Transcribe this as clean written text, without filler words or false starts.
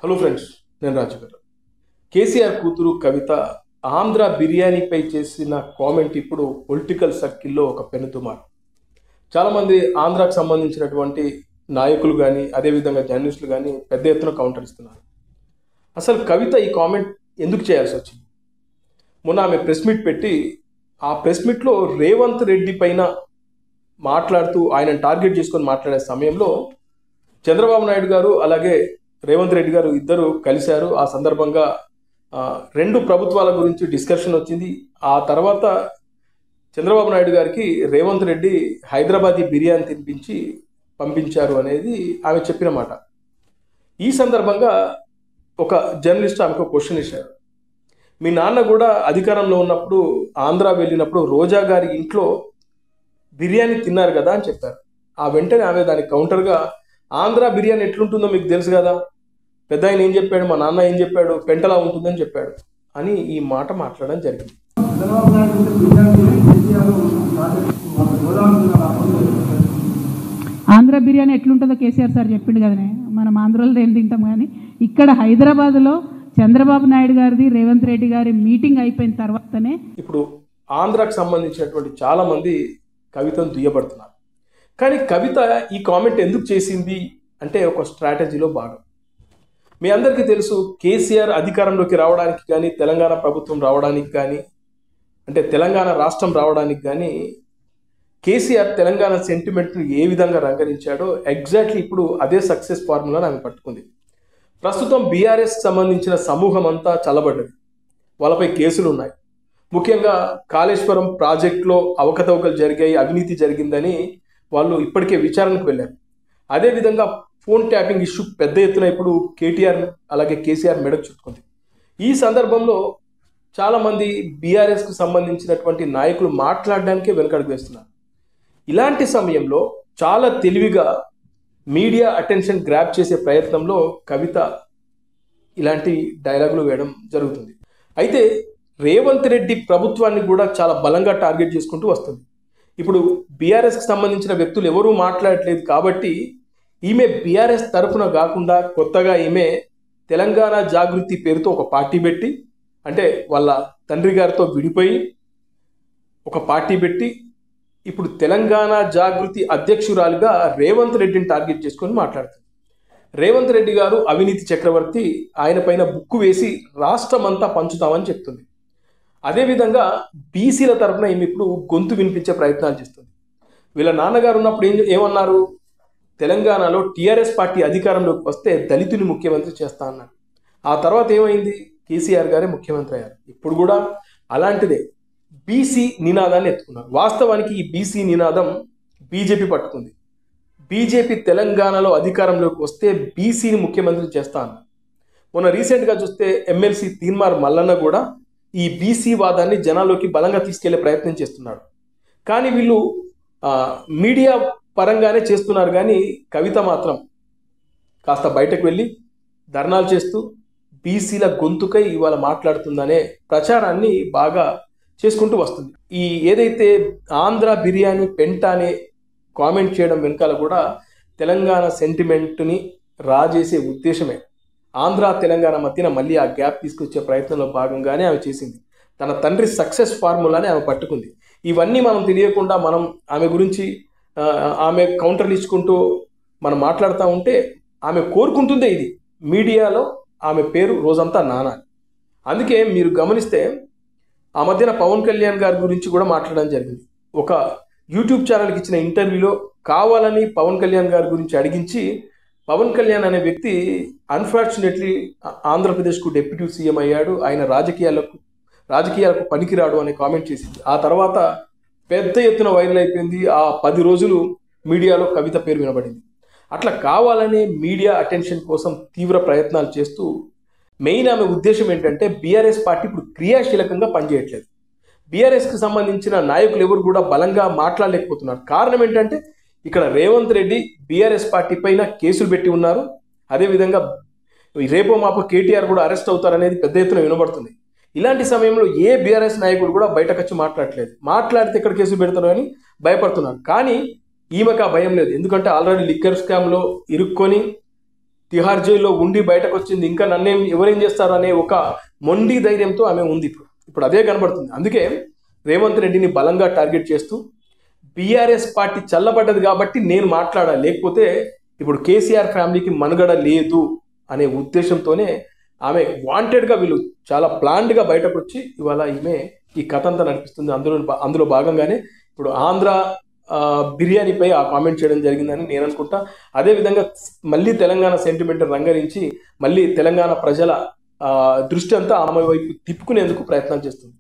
Hello friends, నేను రాజు గారు. కేసీఆర్ కూతురు కవిత ఆంధ్ర బిర్యానీపై చేసిన కామెంట్ ఇప్పుడు పొలిటికల్ సర్కిల్లో ఒక పెనుతుమారు. చాలామంది ఆంధ్రాకు సంబంధించినటువంటి నాయకులు కానీ అదేవిధంగా జర్నలిస్టులు కానీ పెద్ద ఎత్తున కౌంటర్ ఇస్తున్నారు. అసలు కవిత ఈ కామెంట్ ఎందుకు చేయాల్సి వచ్చింది? మొన్న ఆమె ప్రెస్ మీట్ పెట్టి ఆ ప్రెస్ మీట్లో రేవంత్ రెడ్డి పైన మాట్లాడుతూ ఆయనను టార్గెట్ చేసుకొని మాట్లాడే సమయంలో చంద్రబాబు నాయుడు గారు అలాగే రేవంత్ రెడ్డి గారు ఇద్దరు కలిశారు. ఆ సందర్భంగా రెండు ప్రభుత్వాల గురించి డిస్కషన్ వచ్చింది. ఆ తర్వాత చంద్రబాబు నాయుడు గారికి రేవంత్ రెడ్డి హైదరాబాదీ బిర్యానీ తినిపించి పంపించారు అనేది ఆమె చెప్పిన మాట. ఈ సందర్భంగా ఒక జర్నలిస్ట్ ఆమెకు క్వశ్చన్ ఇచ్చారు. మీ నాన్న కూడా అధికారంలో ఉన్నప్పుడు ఆంధ్ర వెళ్ళినప్పుడు రోజా గారి ఇంట్లో బిర్యానీ తిన్నారు కదా అని చెప్పారు. ఆ వెంటనే ఆమె దానికి కౌంటర్గా ఆంధ్ర బిర్యానీ ఎట్లుంటుందో మీకు తెలుసు కదా, పెద్ద ఆయన ఏం చెప్పాడు, మా నాన్న ఏం చెప్పాడు, పెంటలా ఉంటుందని చెప్పాడు అని ఈ మాట మాట్లాడడం జరిగింది. ఆంధ్ర బిర్యానీ ఎట్లుంటుందో కేసీఆర్ సార్ చెప్పిండు కదనే, మనం ఆంధ్రలో ఏం తింటాం. కానీ ఇక్కడ హైదరాబాద్లో చంద్రబాబు నాయుడు గారిది రేవంత్ రెడ్డి గారి మీటింగ్ అయిపోయిన తర్వాతనే ఇప్పుడు ఆంధ్రాకు సంబంధించినటువంటి చాలామంది కవితను దుయ్యబడుతున్నారు. కానీ కవిత ఈ కామెంట్ ఎందుకు చేసింది అంటే ఒక స్ట్రాటజీలో భాగం. మీ అందరికీ తెలుసు, కేసీఆర్ అధికారంలోకి రావడానికి కానీ తెలంగాణ ప్రభుత్వం రావడానికి కానీ అంటే తెలంగాణ రాష్ట్రం రావడానికి కానీ కేసీఆర్ తెలంగాణ సెంటిమెంట్ని ఏ విధంగా రంగరించాడో ఎగ్జాక్ట్లీ ఇప్పుడు అదే సక్సెస్ ఫార్ములాని ఆమె పట్టుకుంది. ప్రస్తుతం బీఆర్ఎస్కి సంబంధించిన సమూహం అంతా చల్లబడ్డది. వాళ్ళపై కేసులు ఉన్నాయి. ముఖ్యంగా కాళేశ్వరం ప్రాజెక్టులో అవకతవకలు జరిగాయి, అవినీతి జరిగిందని వాళ్ళు ఇప్పటికే విచారణకు వెళ్ళారు. అదేవిధంగా ఫోన్ ట్యాపింగ్ ఇష్యూ పెద్ద ఎత్తున ఇప్పుడు కేటీఆర్ అలాగే కేసీఆర్ మెడకు చుట్టుకుంది. ఈ సందర్భంలో చాలామంది బీఆర్ఎస్కు సంబంధించినటువంటి నాయకులు మాట్లాడడానికే వెనకడుగు వేస్తున్నారు. ఇలాంటి సమయంలో చాలా తెలివిగా మీడియా అటెన్షన్ గ్రాప్ చేసే ప్రయత్నంలో కవిత ఇలాంటి డైలాగులు వేయడం జరుగుతుంది. అయితే రేవంత్ రెడ్డి ప్రభుత్వాన్ని కూడా చాలా బలంగా టార్గెట్ చేసుకుంటూ వస్తుంది. ఇప్పుడు బీఆర్ఎస్కి సంబంధించిన వ్యక్తులు ఎవరూ మాట్లాడట్లేదు కాబట్టి ఈమె బీఆర్ఎస్ తరఫున కాకుండా కొత్తగా ఈమె తెలంగాణ జాగృతి పేరుతో ఒక పార్టీ పెట్టి, అంటే వాళ్ళ తండ్రి గారితో విడిపోయి ఒక పార్టీ పెట్టి ఇప్పుడు తెలంగాణ జాగృతి అధ్యక్షురాలుగా రేవంత్ రెడ్డిని టార్గెట్ చేసుకొని మాట్లాడుతుంది. రేవంత్ రెడ్డి గారు అవినీతి చక్రవర్తి, ఆయన పైన బుక్కు వేసి రాష్ట్రం అంతా పంచుతామని చెప్తుంది. అదేవిధంగా బీసీల తరఫున ఈమె ఇప్పుడు గొంతు వినిపించే ప్రయత్నాలు చేస్తుంది. వీళ్ళ నాన్నగారు ఉన్నప్పుడు ఏమన్నారు, తెలంగాణలో టీఆర్ఎస్ పార్టీ అధికారంలోకి వస్తే దళితుని ముఖ్యమంత్రి చేస్తా అన్నారు. ఆ తర్వాత ఏమైంది, కేసీఆర్ గారే ముఖ్యమంత్రి అయ్యారు. ఇప్పుడు కూడా అలాంటిదే బీసీ నినాదాన్ని ఎత్తుకున్నారు. వాస్తవానికి ఈ బీసీ నినాదం బీజేపీ పట్టుకుంది. బీజేపీ తెలంగాణలో అధికారంలోకి వస్తే బీసీని ముఖ్యమంత్రి చేస్తా అన్నారు. మొన్న రీసెంట్గా చూస్తే ఎమ్మెల్సీ తీన్మార్ మల్లన్న కూడా ఈ బీసీ వాదాన్ని జనాల్లోకి బలంగా తీసుకెళ్లే ప్రయత్నం చేస్తున్నాడు. కానీ వీళ్ళు మీడియా పరంగానే చేస్తున్నారు. కానీ కవిత మాత్రం కాస్త బయటకు వెళ్ళి ధర్నాలు చేస్తూ బీసీల గొంతుకై ఇవాళ మాట్లాడుతుందనే ప్రచారాన్ని బాగా చేసుకుంటూ వస్తుంది. ఈ ఏదైతే ఆంధ్ర బిర్యానీ పెంట అనే కామెంట్ చేయడం వెనకాల కూడా తెలంగాణ సెంటిమెంట్ని రాజేసే ఉద్దేశమే. ఆంధ్ర తెలంగాణ మధ్యన మళ్ళీ ఆ గ్యాప్ తీసుకొచ్చే ప్రయత్నంలో భాగంగానే ఆమె చేసింది. తన తండ్రి సక్సెస్ ఫార్ములానే ఆమె పట్టుకుంది. ఇవన్నీ మనం తెలియకుండా మనం ఆమె గురించి ఆమె కౌంటర్లు ఇచ్చుకుంటూ మనం మాట్లాడుతూ ఉంటే ఆమె కోరుకుంటుందే ఇది, మీడియాలో ఆమె పేరు రోజంతా నానా. అందుకే మీరు గమనిస్తే ఆ మధ్యన పవన్ కళ్యాణ్ గారి గురించి కూడా మాట్లాడడం జరిగింది. ఒక యూట్యూబ్ ఛానల్కి ఇచ్చిన ఇంటర్వ్యూలో కావాలని పవన్ కళ్యాణ్ గారి గురించి అడిగించి పవన్ కళ్యాణ్ అనే వ్యక్తి అన్ఫార్చునేట్లీ ఆంధ్రప్రదేశ్కు డిప్యూటీ సీఎం అయ్యాడు, ఆయన రాజకీయాలకు పనికిరాడు అనే కామెంట్ చేసింది. ఆ తర్వాత పెద్ద ఎత్తున వైరల్ అయిపోయింది. ఆ 10 రోజులు మీడియాలో కవిత పేరు వినబడింది. అట్లా కావాలనే మీడియా అటెన్షన్ కోసం తీవ్ర ప్రయత్నాలు చేస్తూ మెయిన్ ఆమె ఉద్దేశం ఏంటంటే బీఆర్ఎస్ పార్టీ ఇప్పుడు క్రియాశీలకంగా పనిచేయట్లేదు. బీఆర్ఎస్కి సంబంధించిన నాయకులు ఎవరు కూడా బలంగా మాట్లాడలేకపోతున్నారు. కారణం ఏంటంటే ఇక్కడ రేవంత్ రెడ్డి బీఆర్ఎస్ పార్టీ పైన కేసులు పెట్టి ఉన్నారు. అదేవిధంగా రేపో మాపో కేటీఆర్ కూడా అరెస్ట్ అవుతారనేది పెద్ద ఎత్తున వినబడుతుంది. ఇలాంటి సమయంలో ఏ బీఆర్ఎస్ నాయకుడు కూడా బయటకు వచ్చి మాట్లాడట్లేదు. మాట్లాడితే ఇక్కడ కేసు పెడతారు అని భయపడుతున్నారు. కానీ ఈమెకు ఆ భయం లేదు. ఎందుకంటే ఆల్రెడీ లిక్కర్ స్కామ్లో ఇరుక్కొని తిహార్ జైల్లో ఉండి బయటకు వచ్చింది, ఇంకా నన్నేం ఎవరేం చేస్తారు అనే ఒక మొండి ధైర్యంతో ఆమె ఉంది. ఇప్పుడు అదే కనబడుతుంది. అందుకే రేవంత్ రెడ్డిని బలంగా టార్గెట్ చేస్తూ బీఆర్ఎస్ పార్టీ చల్లబడ్డది కాబట్టి నేను మాట్లాడాలి, లేకపోతే ఇప్పుడు కేసీఆర్ ఫ్యామిలీకి మనుగడ లేదు అనే ఉద్దేశంతోనే ఆమె వాంటెడ్గా, వీళ్ళు చాలా ప్లాన్డ్గా బయటకు వచ్చి ఇవాళ ఈమె ఈ కథ అంతా నడిపిస్తుంది. అందులో భాగంగానే ఇప్పుడు ఆంధ్ర బిర్యానీపై ఆ కామెంట్ చేయడం జరిగిందని నేను అనుకుంటా. అదేవిధంగా మళ్ళీ తెలంగాణ సెంటిమెంట్ రంగరించి మళ్ళీ తెలంగాణ ప్రజల దృష్టి అంతా ఆమె వైపు తిప్పుకునేందుకు ప్రయత్నం చేస్తుంది.